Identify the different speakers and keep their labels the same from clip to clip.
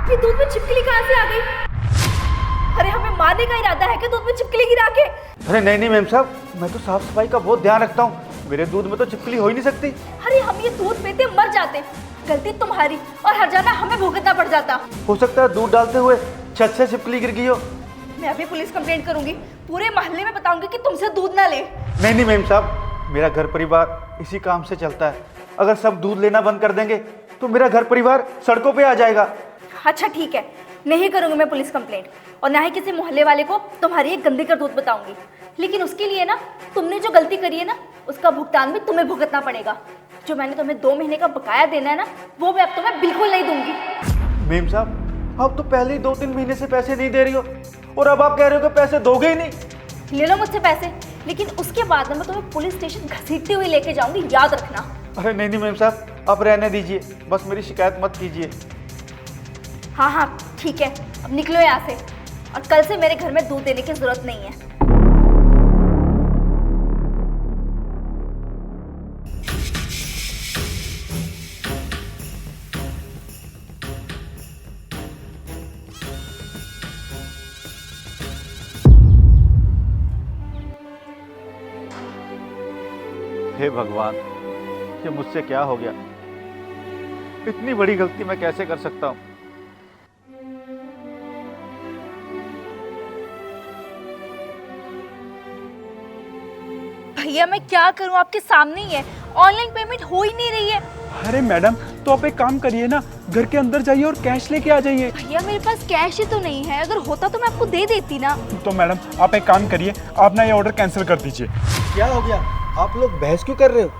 Speaker 1: ये दूध में छिपकली कहाँ से आ गई? अरे हमें मारने का इरादा है कि दूध में छिपकली गिरा के?
Speaker 2: अरे नहीं नहीं मैम साहब, मैं तो साफ सफाई का बहुत ध्यान रखता हूँ। मेरे दूध में तो छिपकली हो ही नहीं सकती।
Speaker 1: अरे हम ये दूध पीते मर जाते, गलती तुम्हारी और हर्जाना हमें भुगतना पड़ जाता।
Speaker 2: हो सकता है दूध डालते हुए छत से छिपकली गिर गई हो।
Speaker 1: मैं अभी पुलिस कंप्लेंट करूंगी, पूरे मोहल्ले में बताऊंगी कि तुमसे दूध ना ले।
Speaker 2: नहीं नहीं मैम साहब, मेरा घर परिवार इसी काम से चलता है। अगर सब दूध लेना बंद कर देंगे तो मेरा घर परिवार सड़कों पे आ जाएगा।
Speaker 1: अच्छा ठीक है, नहीं करूंगी मैं पुलिस कंप्लेंट और ना ही किसी मोहल्ले वाले को तुम्हारी एक गंदी करतूत बताऊंगी। लेकिन उसके लिए ना तुमने जो गलती करी है ना, उसका भुगतान भी तुम्हें भुगतना पड़ेगा। जो मैंने तुम्हें 2 महीने का बकाया देना है ना, वो मैं अब तुम्हें बिल्कुल नहीं दूंगी।
Speaker 2: मैम साहब, आप तो पहले ही 2-3 महीने से पैसे नहीं दे रही हो और अब आप कह रहे हो कि पैसे दोगे ही नहीं।
Speaker 1: ले लो मुझसे पैसे, लेकिन उसके बाद मैं तुम्हें पुलिस स्टेशन घसीटते हुए लेके जाऊंगी, याद रखना।
Speaker 2: अरे नहीं नहीं मैम साहब, आप रहने दीजिए, बस मेरी शिकायत मत कीजिए।
Speaker 1: हाँ हाँ ठीक है, अब निकलो यहाँ से और कल से मेरे घर में दूध देने की जरूरत नहीं है।
Speaker 2: हे भगवान, ये मुझसे क्या हो गया? इतनी बड़ी गलती मैं कैसे कर सकता हूँ?
Speaker 1: भैया मैं क्या करूं, आपके सामने ही है, ऑनलाइन पेमेंट हो ही नहीं रही है।
Speaker 3: अरे मैडम, तो आप एक काम करिए ना, घर के अंदर जाइए और कैश लेके आ जाइए।
Speaker 1: भैया मेरे पास कैश ही तो नहीं है, अगर होता तो मैं आपको दे देती ना।
Speaker 3: तो मैडम आप एक काम करिए, आप ना ये ऑर्डर कैंसिल कर दीजिए।
Speaker 2: क्या हो गया? आप लोग बहस क्यों कर रहे हो?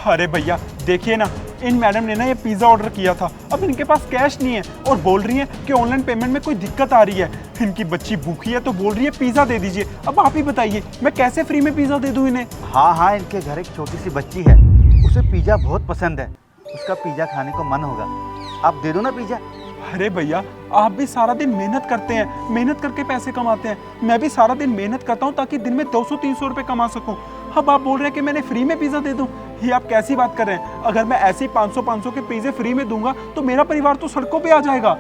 Speaker 3: अरे भैया देखिए ना, इन मैडम ने ना ये पिज़्ज़ा ऑर्डर किया था, अब इनके पास कैश नहीं है और बोल रही हैं कि ऑनलाइन पेमेंट में कोई दिक्कत आ रही है। इनकी बच्ची भूखी है तो बोल रही है पिज़्ज़ा दे दीजिए। अब आप ही बताइए, मैं कैसे फ्री में पिज़्ज़ा दे दूँ इन्हें?
Speaker 2: हाँ हाँ, इनके घर एक छोटी सी बच्ची है, उसे पिज़्ज़ा बहुत पसंद है, उसका पिज़्ज़ा खाने को मन होगा, आप दे दो ना पिज़्ज़ा।
Speaker 3: अरे भैया, आप भी सारा दिन मेहनत करते हैं, मेहनत करके पैसे कमाते हैं। मैं भी सारा दिन मेहनत करता हूँ ताकि दिन में 200-300 रुपये कमा सकूँ। अब आप बोल रहे हैं कि मैंने फ्री में पिज़्ज़ा दे दूँ? ये आप कैसी बात कर रहे हैं? अगर मैं ऐसे ही 500-500 के पिज़्ज़े फ्री में दूंगा तो मेरा परिवार तो सड़कों पे आ जाएगा।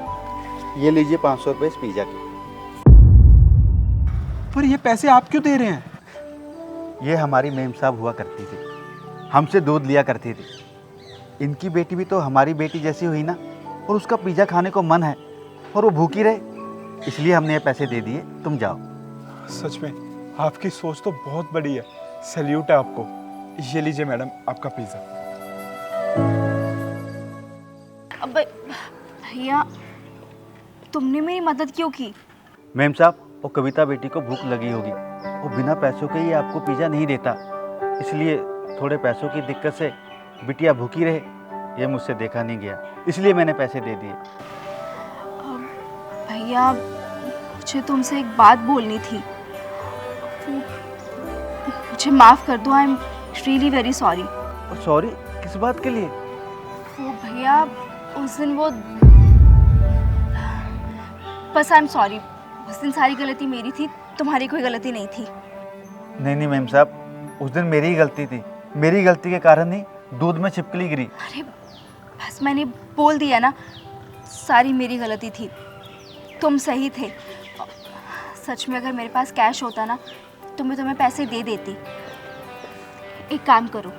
Speaker 2: ये लीजिए 500 रुपये इस पिज़्ज़ा के।
Speaker 3: पर ये पैसे आप क्यों दे रहे हैं?
Speaker 2: ये हमारी मेम साहब हुआ करती थी, हमसे दूध लिया करती थी। इनकी बेटी भी तो हमारी बेटी जैसी हुई ना, और उसका पिज़्ज़ा खाने को मन है और वो भूखी रहे, इसलिए हमने ये पैसे दे दिए, तुम जाओ।
Speaker 3: सच में आपकी सोच तो बहुत बड़ी है, सैल्यूट है आपको। ये लीजिए मैडम आपका पिज़्ज़ा।
Speaker 1: अब भैया तुमने मेरी मदद क्यों की?
Speaker 2: मेम साहब, वो कविता बेटी को भूख लगी होगी, वो बिना पैसों के ही आपको पिज़्ज़ा नहीं देता, इसलिए थोड़े पैसों की दिक्कत से बिटिया भूखी रहे, ये मुझसे देखा नहीं गया, इसलिए मैंने पैसे दे दिए।
Speaker 1: भैया मुझे तुमसे एक बात बोलनी थी, मुझे माफ़ कर दो, I am really very sorry.
Speaker 2: Sorry किस बात के लिए?
Speaker 1: वो भैया उस दिन वो, बस आई एम सॉरी, उस दिन सारी गलती मेरी थी, तुम्हारी कोई गलती नहीं थी।
Speaker 2: नहीं नहीं मेम साहब, उस दिन मेरी ही गलती थी, मेरी गलती के कारण ही दूध में छिपकली गिरी।
Speaker 1: अरे बस मैंने बोल दिया ना, सारी मेरी गलती थी, तुम सही थे। सच में अगर मेरे पास कैश होता ना तो मैं तुम्हें पैसे दे देती। एक काम करो,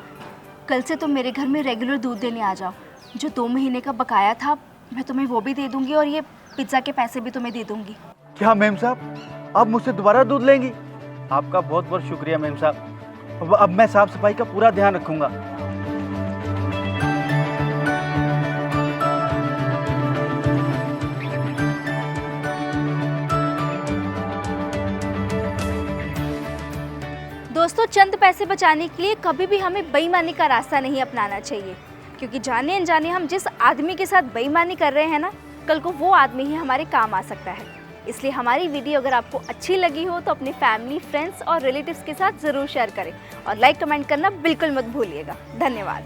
Speaker 1: कल से तुम मेरे घर में रेगुलर दूध देने आ जाओ, जो 2 महीने का बकाया था मैं तुम्हें वो भी दे दूंगी और ये पिज़्ज़ा के पैसे भी तुम्हें दे दूंगी।
Speaker 2: क्या मेम साहब, आप मुझसे दोबारा दूध लेंगी? आपका बहुत बहुत शुक्रिया मेम साहब, अब मैं साफ सफाई का पूरा ध्यान रखूंगा।
Speaker 1: दोस्तों, चंद पैसे बचाने के लिए कभी भी हमें बेईमानी का रास्ता नहीं अपनाना चाहिए, क्योंकि जाने अनजाने हम जिस आदमी के साथ बेईमानी कर रहे हैं ना, कल को वो आदमी ही हमारे काम आ सकता है। इसलिए हमारी वीडियो अगर आपको अच्छी लगी हो तो अपने फैमिली, फ्रेंड्स और रिलेटिव्स के साथ ज़रूर शेयर करें और लाइक कमेंट करना बिल्कुल मत भूलिएगा। धन्यवाद।